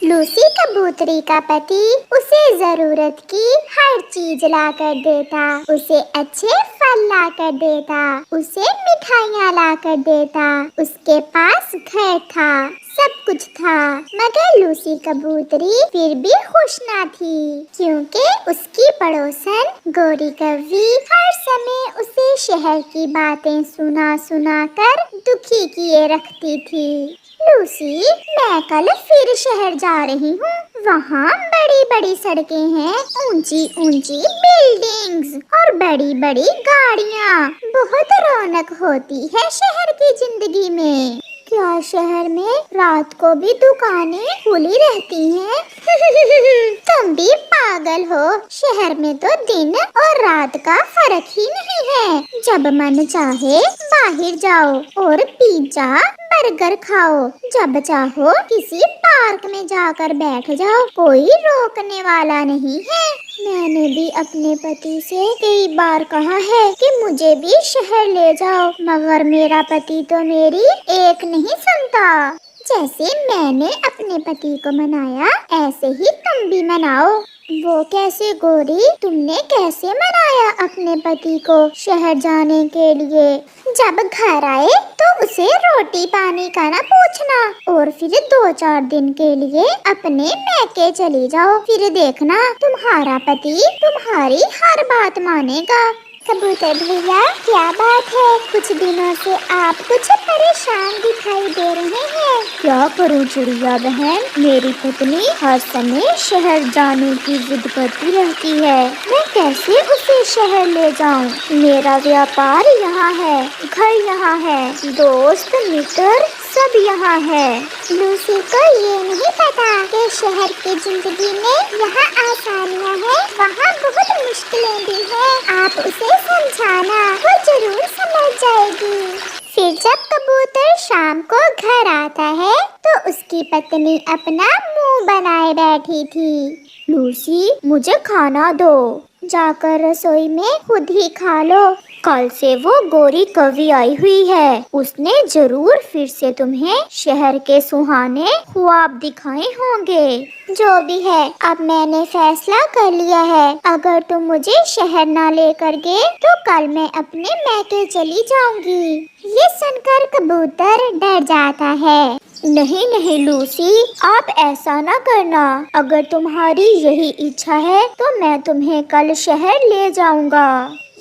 Lucy कबूतरी का पति उसे जरूरत की हर चीज ला कर देता, उसे अच्छे फल ला कर देता, उसे मिठाइयाँ ला कर देता। उसके पास घर था, सब कुछ था, मगर लूसी कबूतरी फिर भी खुश ना थी, क्योंकि उसकी पड़ोसन गोरी कौवी हर समय उसे शहर की बातें सुना सुना कर दुखी किए रखती थी। लूसी, मैं कल फिर शहर जा रही हूँ। वहाँ बड़ी बड़ी सड़कें हैं, ऊंची ऊंची बिल्डिंग्स और बड़ी बड़ी गाड़ियाँ। बहुत रौनक होती है शहर की जिंदगी में। क्या शहर में रात को भी दुकानें खुली रहती हैं? तुम भी पागल हो। शहर में तो दिन और रात का फर्क ही नहीं है। जब मन चाहे बाहर जाओ और पिज्जा बर्गर खाओ, जब चाहो किसी पार्क में जाकर बैठ जाओ, कोई रोकने वाला नहीं है। मैंने भी अपने पति से कई बार कहा है कि मुझे भी शहर ले जाओ, मगर मेरा पति तो मेरी एक नहीं सुनता। जैसे मैंने अपने पति को मनाया, ऐसे ही तुम भी मनाओ। वो कैसे गोरी? तुमने कैसे मनाया अपने पति को शहर जाने के लिए? जब घर आए तो उसे रोटी पानी का ना पूछना, और फिर 2-4 दिन के लिए अपने मैके चली जाओ। फिर देखना तुम्हारा पति तुम्हारी हर बात मानेगा। कबूतर भैया, क्या बात है? कुछ दिनों से आप कुछ परेशान दिखाई दे रहे हैं। क्या करूं चिड़िया बहन, मेरी पत्नी हर समय शहर जाने की जिद करती रहती है। मैं कैसे उसे शहर ले जाऊं? मेरा व्यापार यहाँ है, घर यहाँ है, दोस्त मित्र सब यहाँ है। लूसी को ये नहीं पता कि शहर की जिंदगी में यहाँ आसानियाँ हैं, वहाँ बहुत मुश्किलें भी हैं। आप उसे समझाना, वो जरूर समझ जाएगी। फिर जब कबूतर शाम को घर आता है तो उसकी पत्नी अपना मुंह बनाए बैठी थी। लूसी, मुझे खाना दो। जाकर रसोई में खुद ही खा लो। कल से वो गोरी कौवी आई हुई है, उसने जरूर फिर से तुम्हें शहर के सुहाने ख्वाब दिखाए होंगे। जो भी है, अब मैंने फैसला कर लिया है। अगर तुम मुझे शहर ना लेकर गए तो कल मैं अपने मैके चली जाऊंगी। ये सुनकर कबूतर डर जाता है। नहीं नहीं लूसी, आप ऐसा ना करना। अगर तुम्हारी यही इच्छा है तो मैं तुम्हें कल शहर ले जाऊंगा।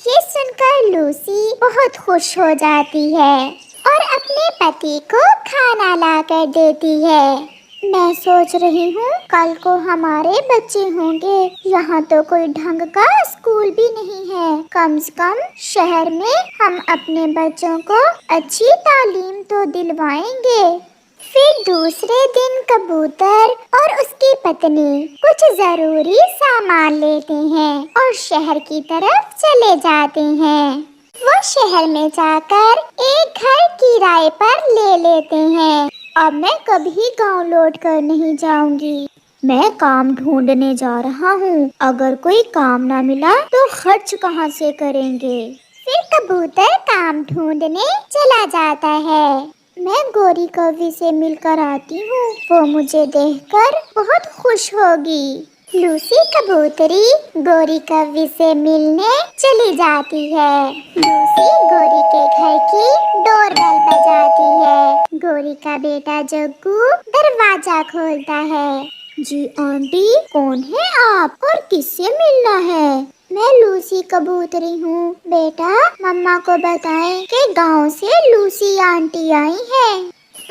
ये सुनकर लूसी बहुत खुश हो जाती है और अपने पति को खाना ला कर देती है। मैं सोच रही हूँ कल को हमारे बच्चे होंगे। यहाँ तो कोई ढंग का स्कूल भी नहीं है। कम से कम शहर में हम अपने बच्चों को अच्छी तालीम तो दिलवाएंगे। फिर दूसरे दिन कबूतर और उसकी पत्नी कुछ जरूरी सामान लेते हैं और शहर की तरफ चले जाते हैं। वो शहर में जाकर एक घर किराए पर ले लेते हैं। अब मैं कभी गांव लौट कर नहीं जाऊंगी। मैं काम ढूंढने जा रहा हूँ। अगर कोई काम ना मिला तो खर्च कहाँ से करेंगे? फिर कबूतर काम ढूंढने चला जाता है। मैं गोरी कौवी से मिलकर आती हूँ, वो मुझे देखकर बहुत खुश होगी। लूसी कबूतरी गोरी कौवी से मिलने चली जाती है। लूसी गोरी के घर की डोरबेल बजाती है। गोरी का बेटा जग्गू दरवाजा खोलता है। जी आंटी, कौन है आप और किससे मिलना है? मैं लूसी कबूतरी हूँ। बेटा, मम्मा को बताएं कि गांव से लूसी आंटी आई है।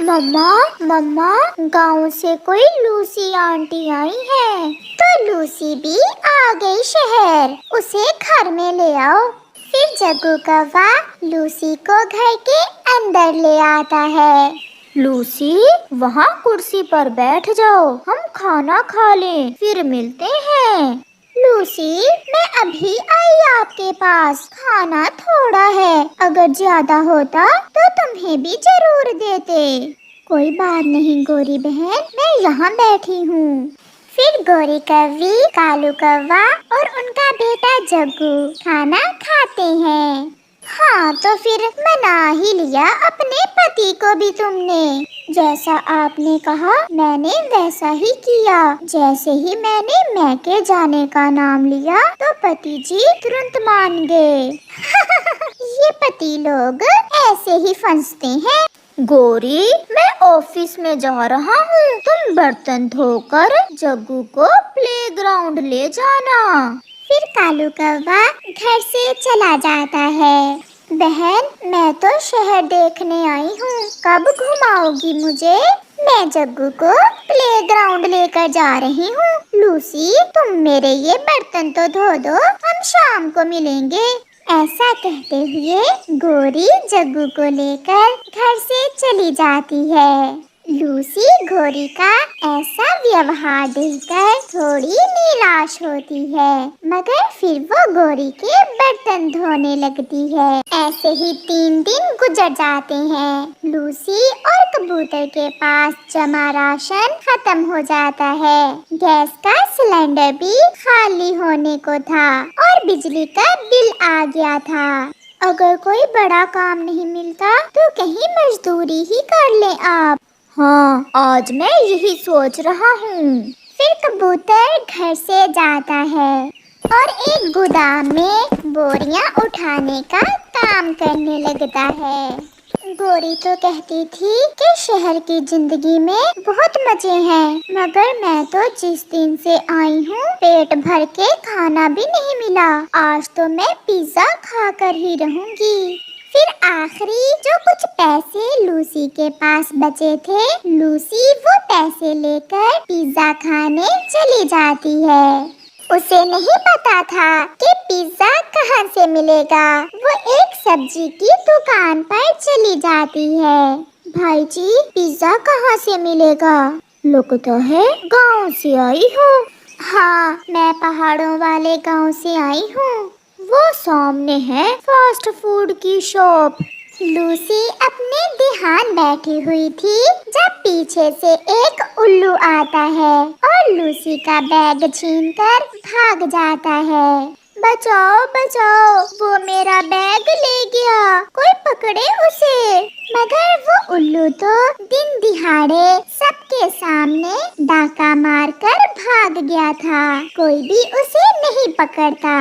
मम्मा, गांव से कोई लूसी आंटी आई है। तो लूसी भी आ गई शहर, उसे घर में ले आओ। फिर जग्गू कौवा लूसी को घर के अंदर ले आता है। लूसी, वहाँ कुर्सी पर बैठ जाओ, हम खाना खा लें, फिर मिलते हैं। लूसी, मैं अभी आई आपके पास। खाना थोड़ा है, अगर ज्यादा होता तो तुम्हें भी जरूर देते। कोई बात नहीं गोरी बहन, मैं यहाँ बैठी हूँ। फिर गोरी कौवी, कालू कौवा और उनका बेटा जग्गू खाना खाते हैं। हाँ तो फिर मना ही लिया अपने पति को भी तुमने। जैसा आपने कहा मैंने वैसा ही किया। जैसे ही मैंने मैके जाने का नाम लिया तो पति जी तुरंत मान गए। ये पति लोग ऐसे ही फंसते हैं। गौरी, मैं ऑफिस में जा रहा हूँ, तुम बर्तन धोकर जग्गू को प्लेग्राउंड ले जाना। फिर कालू कौवा घर से चला जाता है। बहन मैं तो शहर देखने आई हूँ, कब घुमाओगी मुझे? मैं जग्गू को प्लेग्राउंड लेकर जा रही हूँ। लूसी तुम मेरे ये बर्तन तो धो दो, हम शाम को मिलेंगे। ऐसा कहते हुए गौरी जग्गू को लेकर घर से चली जाती है। लूसी गौरी का ऐसा व्यवहार देखकर थोड़ी निराश होती है, मगर फिर वो गौरी के बर्तन धोने लगती है। ऐसे ही 3 दिन गुजर जाते हैं। लूसी और कबूतर के पास जमा राशन खत्म हो जाता है। गैस का सिलेंडर भी खाली होने को था और बिजली का बिल आ गया था। अगर कोई बड़ा काम नहीं मिलता तो कहीं मजदूरी ही कर ले आप। हाँ, आज मैं यही सोच रहा हूँ। फिर कबूतर घर से जाता है और एक गोदाम में बोरियां उठाने का काम करने लगता है। गौरी तो कहती थी कि शहर की जिंदगी में बहुत मजे हैं, मगर मैं तो जिस दिन से आई हूँ पेट भर के खाना भी नहीं मिला। आज तो मैं पिज्जा खाकर ही रहूंगी। फिर आखिरी जो कुछ पैसे लूसी के पास बचे थे, लूसी वो पैसे लेकर पिज्जा खाने चली जाती है। उसे नहीं पता था कि पिज्जा कहाँ से मिलेगा। वो एक सब्जी की दुकान पर चली जाती है। भाई जी पिज्जा कहाँ से मिलेगा? लगता है गांव से आई हो। हाँ मैं पहाड़ों वाले गांव से आई हूँ। वो सामने है फास्ट फूड की शॉप। लूसी अपने ध्यान बैठी हुई थी जब पीछे से एक उल्लू आता है और लूसी का बैग छीनकर भाग जाता है। बचाओ बचाओ, वो मेरा बैग ले गया, कोई पकड़े उसे। मगर वो उल्लू तो दिन दिहाड़े सबके सामने डाका मारकर भाग गया था, कोई भी उसे नहीं पकड़ता।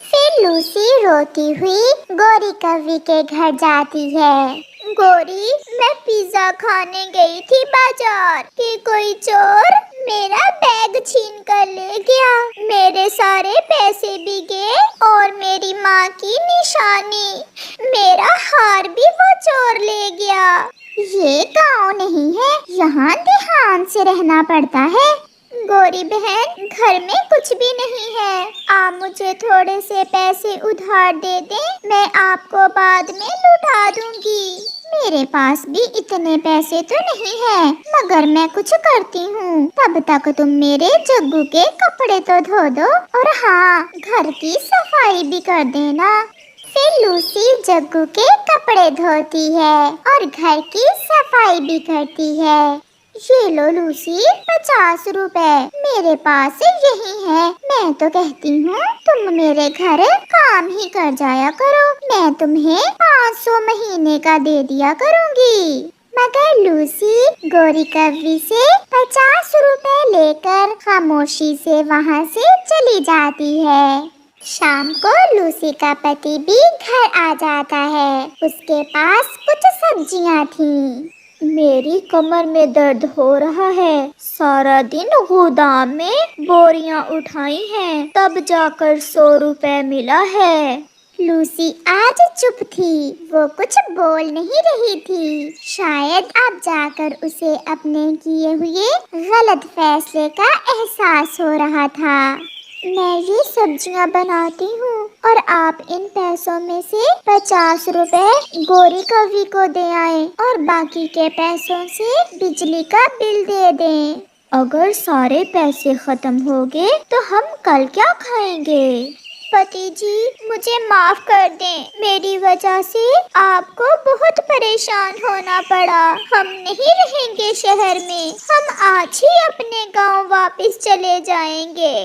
फिर लूसी रोती हुई गौरी कौवी के घर जाती है। गौरी मैं पिज्जा खाने गई थी बाजार कि कोई चोर मेरा बैग छीन कर ले गया। मेरे सारे पैसे भी गए और मेरी माँ की निशानी, मेरा हार भी वो चोर ले गया। ये गांव नहीं है, यहाँ ध्यान से रहना पड़ता है। गौरी बहन घर में कुछ भी नहीं है, आप मुझे थोड़े से पैसे उधार दे दें, मैं आपको बाद में लौटा दूंगी। मेरे पास भी इतने पैसे तो नहीं है, मगर मैं कुछ करती हूँ। तब तक तुम मेरे जग्गू के कपड़े तो धो दो और हाँ घर की सफाई भी कर देना। फिर लूसी जग्गू के कपड़े धोती है और घर की सफाई भी करती है। ये लो लूसी 50 रुपए, मेरे पास यही है। मैं तो कहती हूँ तुम मेरे घर काम ही कर जाया करो, मैं तुम्हें 500 महीने का दे दिया करूँगी। मगर लूसी गौरी कौवी से 50 रुपए लेकर खामोशी से वहाँ से चली जाती है। शाम को लूसी का पति भी घर आ जाता है। उसके पास कुछ सब्जियाँ थीं। मेरी कमर में दर्द हो रहा है, सारा दिन गोदाम में बोरियां उठाई हैं, तब जाकर 100 रुपए मिला है। लूसी आज चुप थी, वो कुछ बोल नहीं रही थी। शायद अब जाकर उसे अपने किए हुए गलत फैसले का एहसास हो रहा था। मैं ये सब्जियां बनाती हूँ और आप इन पैसों में से 50 रुपए गौरी कौवी को दे आए और बाकी के पैसों से बिजली का बिल दे दें। अगर सारे पैसे खत्म हो गए तो हम कल क्या खाएंगे? पति जी मुझे माफ कर दें, मेरी वजह से आपको बहुत परेशान होना पड़ा। हम नहीं रहेंगे शहर में, हम आज ही अपने गांव वापस चले जाएंगे।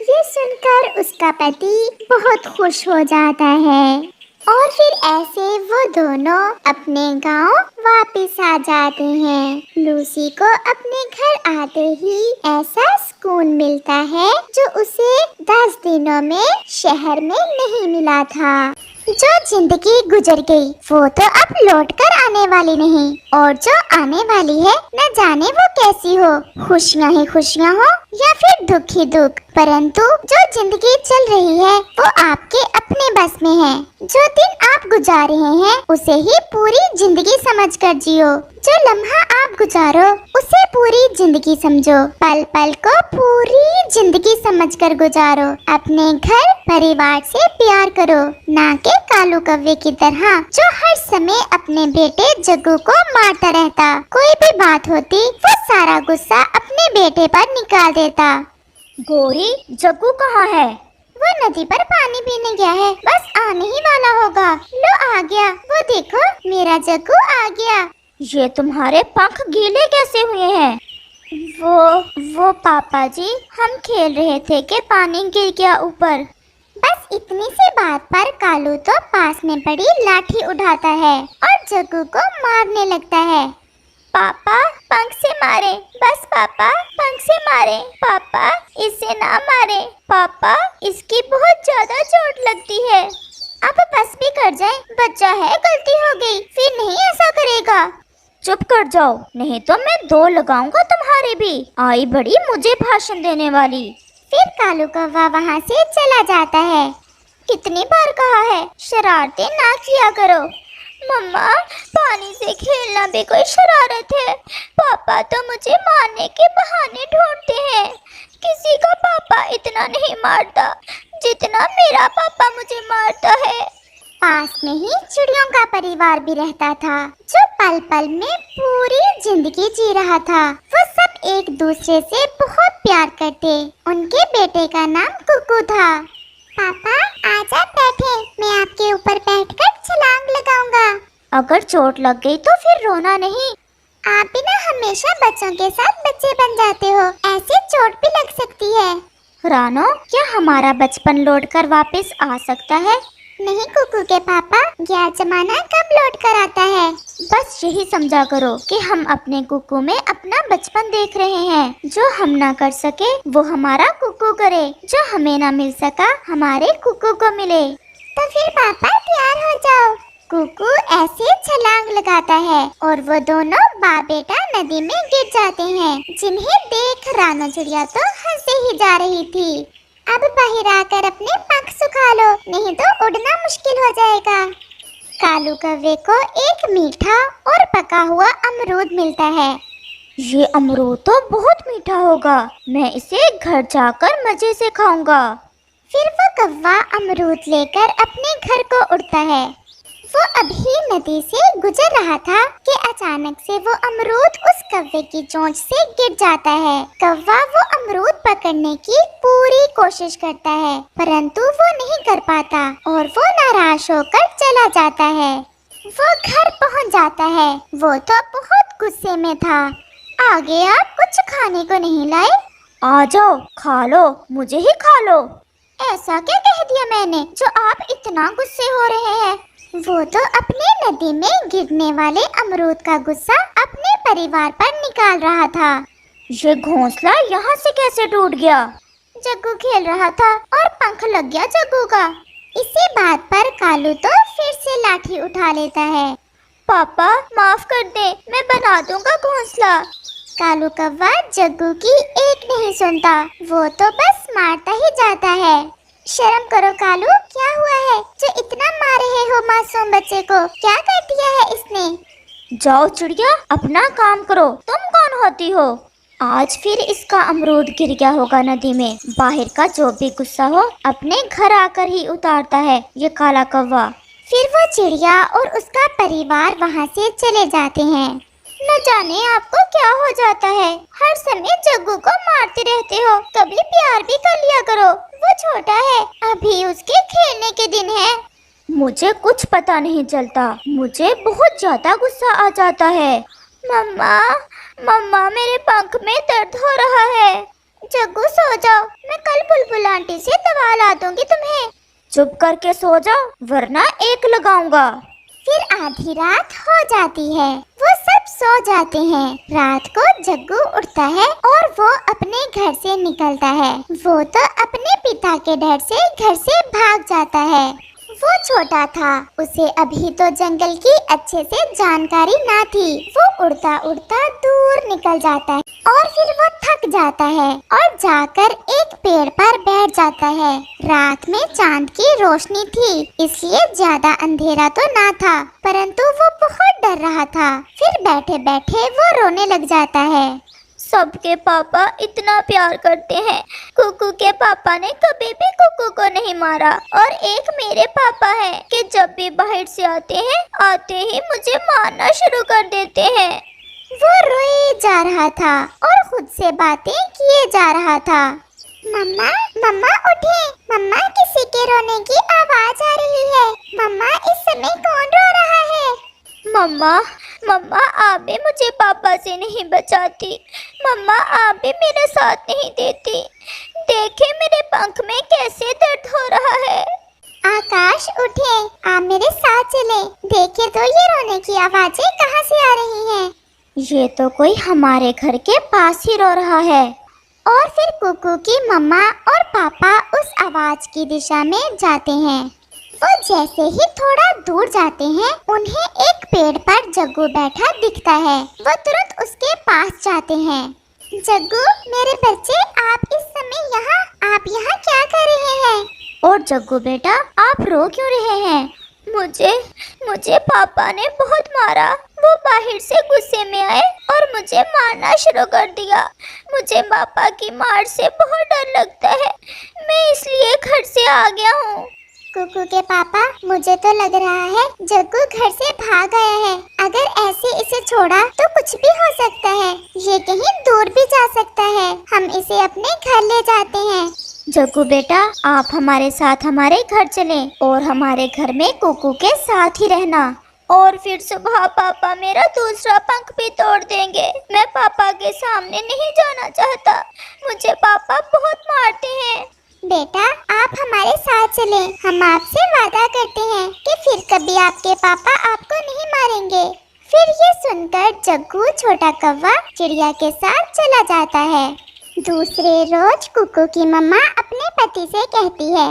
ये सुनकर उसका पति बहुत खुश हो जाता है। और फिर ऐसे वो दोनों अपने गांव वापस आ जाते हैं। लूसी को अपने घर आते ही ऐसा सुकून मिलता है जो उसे 10 दिनों में शहर में नहीं मिला था। जो जिंदगी गुजर गई वो तो अब लौट कर आने वाली नहीं, और जो आने वाली है न जाने वो कैसी हो, खुशियाँ ही खुशियाँ हो या फिर दुख ही दुख, परंतु जो जिंदगी चल रही है वो आपके अपने बस में है। जो दिन आप गुजार रहे हैं उसे ही पूरी जिंदगी समझकर जियो। जो लम्हा आप गुजारो उसे पूरी जिंदगी समझो। पल पल को पूरी जिंदगी समझकर गुजारो। अपने घर परिवार से प्यार करो, ना कि कालू कौवे की तरह जो हर समय अपने बेटे जग्गू को मारता रहता। कोई भी बात होती वो सारा गुस्सा अपने बेटे पर निकाल देता। गौरी, जग्गू कहाँ है? वो नदी पर पानी पीने गया है, बस आने ही वाला होगा। लो आ गया, वो देखो मेरा जग्गू आ गया। ये तुम्हारे पंख गीले कैसे हुए हैं? वो पापा जी, हम खेल रहे थे कि पानी गिर गया ऊपर। बस इतनी सी बात पर कालू तो पास में पड़ी लाठी उठाता है और जग्गू को मारने लगता है। पापा, पंख से मारे, बस पापा, पंख से मारे। पापा, इसे ना मारे। पापा, इसकी बहुत ज्यादा चोट लगती है। अब बस भी कर जाए, बच्चा है, गलती हो गई, फिर नहीं ऐसा करेगा। चुप कर जाओ, नहीं तो मैं 2 लगाऊंगा तुम्हारे भी। आई बड़ी मुझे भाषण देने वाली। फिर कालू कौवा वहाँ से चला जाता है। कितनी बार कहा है शरारतें ना किया करो। मम्मा, पानी से खेलना भी कोई शरारत है। पापा तो मुझे मारने के बहाने ढूंढते हैं। किसी का पापा इतना नहीं मारता जितना मेरा पापा मुझे मारता है। पास में ही चिड़ियों का परिवार भी रहता था जो पल पल में पूरी जिंदगी जी रहा था। वो सब एक दूसरे से बहुत प्यार करते। उनके बेटे का नाम कुकू था। पापा आजा बैठे, मैं आपके ऊपर बैठकर छलांग लगाऊंगा। अगर चोट लग गई तो फिर रोना नहीं। आप भी ना हमेशा बच्चों के साथ बच्चे बन जाते हो, ऐसे चोट भी लग सकती है। रानो, क्या हमारा बचपन लौटकर वापस आ सकता है? नहीं कुकू के पापा, यह जमाना कब लौट कर आता है। बस यही समझा करो कि हम अपने कुकू में अपना बचपन देख रहे हैं। जो हम ना कर सके वो हमारा कुकू करे, जो हमें ना मिल सका हमारे कुकू को मिले। तो फिर पापा तैयार हो जाओ। कुकू ऐसे छलांग लगाता है और वो दोनों बाप बेटा नदी में गिर जाते हैं, जिन्हें देख रानो चिड़िया तो हंसे ही जा रही थी। अब बाहर आकर अपने पंख सुखा लो, नहीं तो उड़ना मुश्किल हो जाएगा। कालू कौवे को एक मीठा और पका हुआ अमरूद मिलता है। ये अमरूद तो बहुत मीठा होगा, मैं इसे घर जाकर मजे से खाऊंगा। फिर वो कौवा अमरूद लेकर अपने घर को उड़ता है। वो अभी नदी से गुजर रहा था कि अचानक से वो अमरूद उस कौवे की चोंच से गिर जाता है। कौवा वो अमरूद पकड़ने की पूरी कोशिश करता है, परंतु वो नहीं कर पाता और वो नाराज होकर चला जाता है। वो घर पहुंच जाता है। वो तो बहुत गुस्से में था। आगे आप कुछ खाने को नहीं लाए? आ जाओ, खा लो, मुझे ही खा लो। ऐसा क्या कह दिया मैंने जो आप इतना गुस्से हो रहे हैं? वो तो अपने नदी में गिरने वाले अमरूद का गुस्सा अपने परिवार पर निकाल रहा था। ये घोंसला यहाँ से कैसे टूट गया? जग्गू खेल रहा था और पंख लग गया जग्गू का। इसी बात पर कालू तो फिर से लाठी उठा लेता है। पापा माफ कर दे, मैं बना दूंगा घोंसला। कालू कौवा जग्गू की एक नहीं सुनता, वो तो बस मारता ही जाता है। शर्म करो कालू, क्या हुआ है जो इतना मार रहे हो मासूम बच्चे को? क्या कर दिया है इसने? जाओ चिड़िया, अपना काम करो। तुम कौन होती हो? आज फिर इसका अमरूद गिर गया होगा नदी में। बाहर का जो भी गुस्सा हो अपने घर आकर ही उतारता है ये काला कौवा। फिर वो चिड़िया और उसका परिवार वहाँ से चले जाते हैं। न जाने आपको क्या हो जाता है, हर समय जग्गू को मारते रहते हो। कभी प्यार भी कर लिया करो, वो छोटा है, अभी उसके खेलने के दिन है। मुझे कुछ पता नहीं चलता, मुझे बहुत ज्यादा गुस्सा आ जाता है। मम्मा, मम्मा मेरे पंख में दर्द हो रहा है। जग्गू सो जाओ, मैं कल बुलबुल आंटी से दवा ला दूंगी तुम्हें। चुप करके सो जाओ वरना एक लगाऊंगा। फिर आधी रात हो जाती है, वो सब सो जाते हैं। रात को जग्गू उठता है और वो अपने घर से निकलता है। वो तो अपने पिता के डर से घर से भाग जाता है। वो छोटा था, उसे अभी तो जंगल की अच्छे से जानकारी ना थी। वो उड़ता उड़ता दूर निकल जाता है और फिर वो थक जाता है और जाकर एक पेड़ पर बैठ जाता है। रात में चांद की रोशनी थी, इसलिए ज्यादा अंधेरा तो ना था, परंतु वो बहुत डर रहा था। फिर बैठे बैठे वो रोने लग जाता है। सबके पापा इतना प्यार करते हैं, कुकू के पापा ने कभी भी कुकू को नहीं मारा, और एक मेरे पापा हैं कि जब भी बाहर से आते ही मुझे मारना शुरू कर देते हैं। वो रोए जा रहा था और खुद से बातें किए जा रहा था। मम्मा, मम्मा उठे, मम्मा किसी के रोने की आवाज आ रही है। मम्मा इस समय कौन रो रहा है? मम्मा, मम्मा आप भी मुझे पापा से नहीं बचाती। मम्मा आप भी मेरा साथ नहीं देती। देखे मेरे पंख में कैसे दर्द हो रहा है। आकाश उठे, आप मेरे साथ चले। देखे तो ये रोने की आवाजें कहाँ से आ रही हैं? ये तो कोई हमारे घर के पास ही रो रहा है। और फिर कुकू की मम्मा और पापा उस आवाज की दिशा में जाते हैं। वो जैसे ही थोड़ा दूर जाते हैं, उन्हें एक पेड़ पर जग्गू बैठा दिखता है। वो तुरंत उसके पास जाते हैं। जग्गू मेरे बच्चे, आप इस समय आप यहाँ क्या कर रहे हैं? और जग्गू बेटा आप रो क्यों रहे हैं? मुझे पापा ने बहुत मारा। वो बाहर से गुस्से में आए और मुझे मारना शुरू कर दिया। मुझे पापा की मार से बहुत डर लगता है, मैं इसलिए घर से आ गया हूँ। कुकू के पापा, मुझे तो लग रहा है जग्गू घर से भाग गया है। अगर ऐसे इसे छोड़ा तो कुछ भी हो सकता है, ये कहीं दूर भी जा सकता है। हम इसे अपने घर ले जाते हैं। जग्गू बेटा आप हमारे साथ हमारे घर चलें और हमारे घर में कुकू के साथ ही रहना, और फिर सुबह पापा मेरा दूसरा पंख भी तोड़ देंगे। मैं पापा के सामने नहीं जाना चाहता, मुझे पापा बहुत मारते हैं। बेटा आप हमारे साथ चले, हम आपसे वादा करते हैं कि फिर कभी आपके पापा आपको नहीं मारेंगे। फिर ये सुनकर जग्गू छोटा कौवा चिड़िया के साथ चला जाता है। दूसरे रोज कुकू की मम्मा अपने पति से कहती है,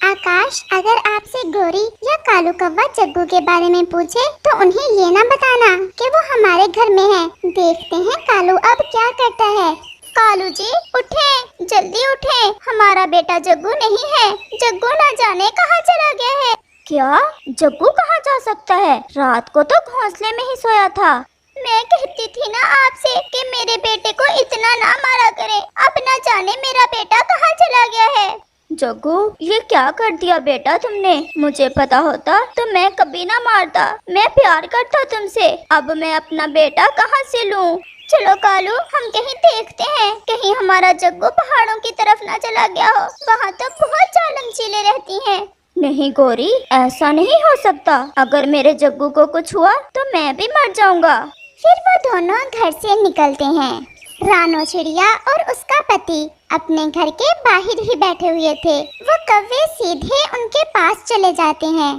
आकाश अगर आपसे गोरी या कालू कौवा जग्गू के बारे में पूछे तो उन्हें ये ना बताना कि वो हमारे घर में है। देखते हैं कालू अब क्या करता है। कालू जी उठे, जल्दी उठे, हमारा बेटा जग्गू नहीं है। जग्गू ना जाने कहाँ चला गया है। क्या जग्गू कहाँ जा सकता है? रात को तो घोंसले में ही सोया था। मैं कहती थी ना आपसे कि मेरे बेटे को इतना ना मारा करें। अब ना जाने मेरा बेटा कहाँ चला गया है। जग्गू ये क्या कर दिया बेटा तुमने? मुझे पता होता तो मैं कभी ना मारता, मैं प्यार करता तुमसे। अब मैं अपना बेटा कहाँ से लूँ? चलो कालू हम कहीं देखते हैं, कहीं हमारा जग्गू पहाड़ों की तरफ ना चला गया हो। वहाँ तो बहुत जालम चीलें रहती हैं। नहीं गौरी, ऐसा नहीं हो सकता। अगर मेरे जग्गू को कुछ हुआ तो मैं भी मर जाऊंगा। फिर वो दोनों घर से निकलते हैं। रानो चिड़िया और उसका पति अपने घर के बाहर ही बैठे हुए थे। वो कौवे सीधे उनके पास चले जाते हैं।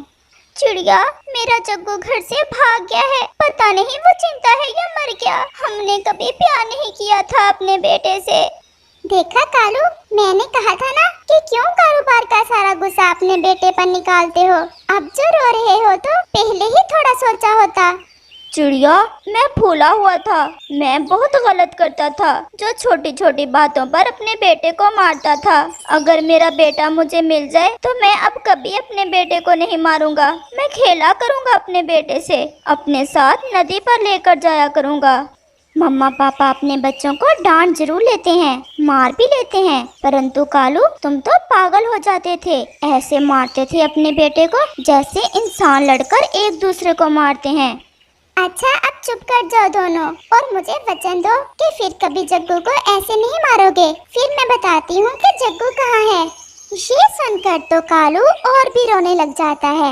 चिड़िया मेरा जग्गू घर से भाग गया है, पता नहीं वो चिंता है या मर गया। हमने कभी प्यार नहीं किया था अपने बेटे से। देखा कालू, मैंने कहा था ना कि क्यों कारोबार का सारा गुस्सा अपने बेटे पर निकालते हो। अब जो रो रहे हो तो पहले ही थोड़ा सोचा होता। चिड़िया मैं भूला हुआ था, मैं बहुत गलत करता था जो छोटी छोटी बातों पर अपने बेटे को मारता था। अगर मेरा बेटा मुझे मिल जाए तो मैं अब कभी अपने बेटे को नहीं मारूंगा। मैं खेला करूंगा अपने बेटे से, अपने साथ नदी पर लेकर जाया करूंगा। मम्मा पापा अपने बच्चों को डांट जरूर लेते हैं, मार भी लेते हैं, परंतु कालू तुम तो पागल हो जाते थे। ऐसे मारते थे अपने बेटे को जैसे इंसान लड़कर एक दूसरे को मारते हैं। अच्छा अब चुप कर जाओ दोनों और मुझे वचन दो कि फिर कभी जग्गू को ऐसे नहीं मारोगे। फिर मैं बताती हूँ कि जग्गू कहाँ है। ये सुनकर तो कालू और भी रोने लग जाता है।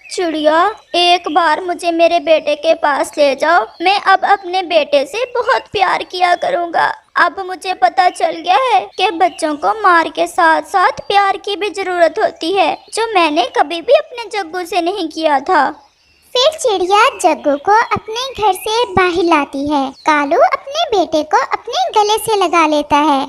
चिड़िया एक बार मुझे मेरे बेटे के पास ले जाओ, मैं अब अपने बेटे से बहुत प्यार किया करूँगा। अब मुझे पता चल गया है कि बच्चों को मार के साथ साथ प्यार की भी जरूरत होती है, जो मैंने कभी भी अपने जग्गू से नहीं किया था। फिर चिड़िया जग्गू को अपने घर से बाहर लाती है। कालू अपने बेटे को अपने गले से लगा लेता है।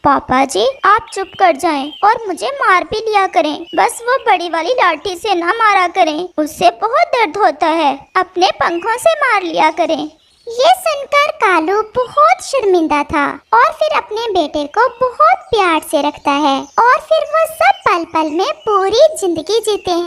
पापा जी, आप चुप कर जाएं और मुझे मार भी लिया करें, बस वो बड़ी वाली लाठी से ना मारा करें, उससे बहुत दर्द होता है। अपने पंखों से मार लिया करें। ये सुनकर कालू बहुत शर्मिंदा था और फिर अपने बेटे को बहुत प्यार से रखता है और फिर वो सब पल पल में पूरी जिंदगी जीते हैं।